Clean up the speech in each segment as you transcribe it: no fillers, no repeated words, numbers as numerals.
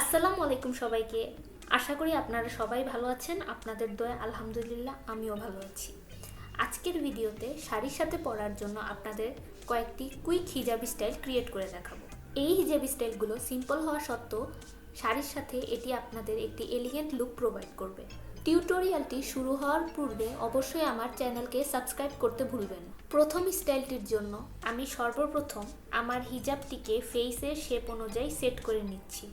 আসসালামু আলাইকুম সবাইকে। আশা করি আপনারা সবাই ভালো আছেন। আপনাদের দয়া আলহামদুলিল্লাহ আমিও ভালো আছি। আজকের ভিডিওতে শাড়ির সাথে পরার জন্য আপনাদের কয়েকটি কুইক হিজাব স্টাইল ক্রিয়েট করে দেখাবো। এই হিজাব স্টাইলগুলো সিম্পল হওয়া সত্ত্বেও শাড়ির সাথে এটি আপনাদের একটি এলিগেন্ট লুক প্রোভাইড করবে। টিউটোরিয়ালটি শুরু হওয়ার পূর্বে অবশ্যই আমার চ্যানেলকে সাবস্ক্রাইব করতে ভুলবেন না। প্রথম স্টাইলটির জন্য আমি সর্বপ্রথম আমার হিজাবটিকে ফেসের শেপ অনুযায়ী সেট করে নিচ্ছি।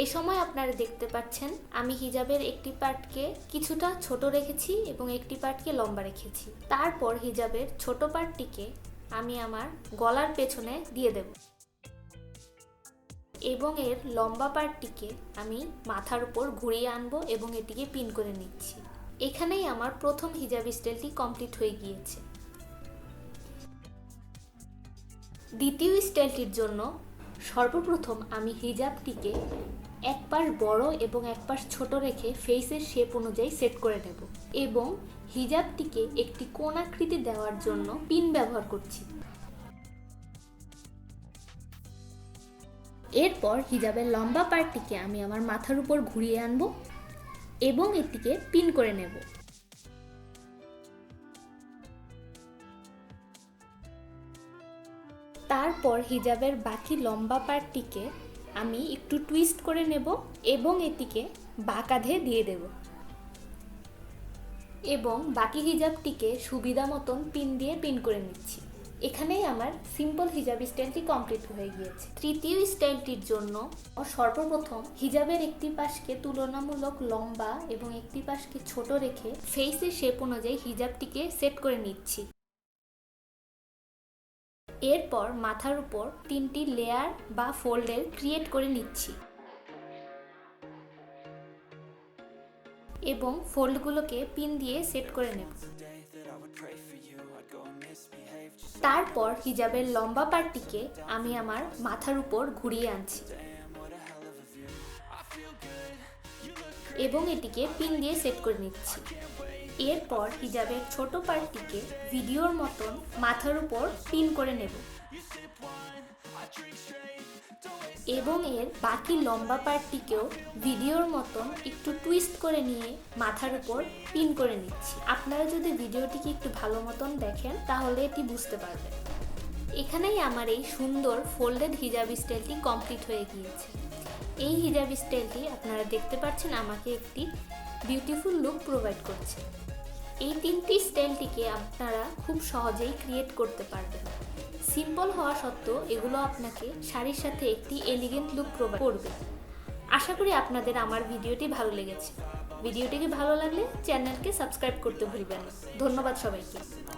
এ সময় আপনারা দেখতে পাচ্ছেন আমি হিজাবের একটি পার্টকে কিছুটা ছোট রেখেছি এবং একটি পার্টকে লম্বা রেখেছি। তারপর হিজাবের ছোট পার্টটিকে আমি আমার গলার পেছনে দিয়ে দেব এবং এর লম্বা পার্টটিকে আমি মাথার উপর ঘুরিয়ে আনবো এবং এটিকে পিন করে নিচ্ছি। এখানেই আমার প্রথম হিজাব স্টাইলটি কমপ্লিট হয়ে গিয়েছে। দ্বিতীয় স্টাইলটির জন্য সর্বপ্রথম আমি হিজাবটিকে এক পাশ বড় এবং এক পাশ ছোট রেখে ফেসের শেপ অনুযায়ী সেট করে নেব এবং হিজাবটিকে একটি কোণ আকৃতি দেওয়ার জন্য পিন ব্যবহার করছি। এরপর হিজাবের লম্বা পার্টটিকে আমি আমার মাথার উপর ঘুরিয়ে আনব এবং এটিকে পিন করে নেব। তারপর হিজাবের বাকি লম্বা পার্টটিকে আমি একটু টুইস্ট করে নেব এবং এটিকে বাঁ কাঁধে দিয়ে দেব এবং বাকি হিজাবটিকে সুবিধা মতন পিন দিয়ে পিন করে নিচ্ছি। এখানেই আমার সিম্পল হিজাব স্টাইলটি কমপ্লিট হয়ে গিয়েছে। তৃতীয় স্টাইলটির জন্য সর্বপ্রথম হিজাবের একটি পাশকে তুলনামূলক লম্বা এবং একটি পাশকে ছোট রেখে ফেসের শেপ অনুযায়ী হিজাবটিকে সেট করে নিচ্ছি। এরপর মাথার উপর তিনটি লেয়ার বা ফোল্ডের ক্রিয়েট করে নিচ্ছি এবং ফোল্ডগুলোকে পিন দিয়ে সেট করে নেব। তারপর হিজাবের লম্বা পার্টটিকে আমি আমার মাথার উপর ঘুরিয়ে আনছি এবং এটিকে পিন দিয়ে সেট করে নিচ্ছি। এরপর হিজাবের ছোট পার্টটিকে ভিডিওর মতন মাথার উপর পিন করে নেব এবং এর বাকি লম্বা পার্টটিকেও ভিডিওর মতন একটু টুইস্ট করে নিয়ে মাথার উপর পিন করে নিচ্ছি। আপনারা যদি ভিডিওটিকে একটু ভালো মতন দেখেন তাহলে এটি বুঝতে পারবেন। এখানেই আমার এই সুন্দর ফোল্ডেড হিজাব স্টাইলটি কমপ্লিট হয়ে গিয়েছে। এই হিজাব স্টাইলটি আপনারা দেখতে পাচ্ছেন আমাকে একটি বিউটিফুল লুক প্রোভাইড করছে। এই তিনটি স্টাইলটিকে আপনারা খুব সহজেই ক্রিয়েট করতে পারবেন। সিম্পল হওয়া সত্ত্বেও এগুলো আপনাকে শাড়ির সাথে একটি এলিগেন্ট লুক প্রোভাইড করবে। আশা করি আপনাদের আমার ভিডিওটি ভালো লেগেছে। ভিডিওটিকে ভালো লাগলে চ্যানেলকে সাবস্ক্রাইব করতে ভুলবেন না। ধন্যবাদ সবাইকে।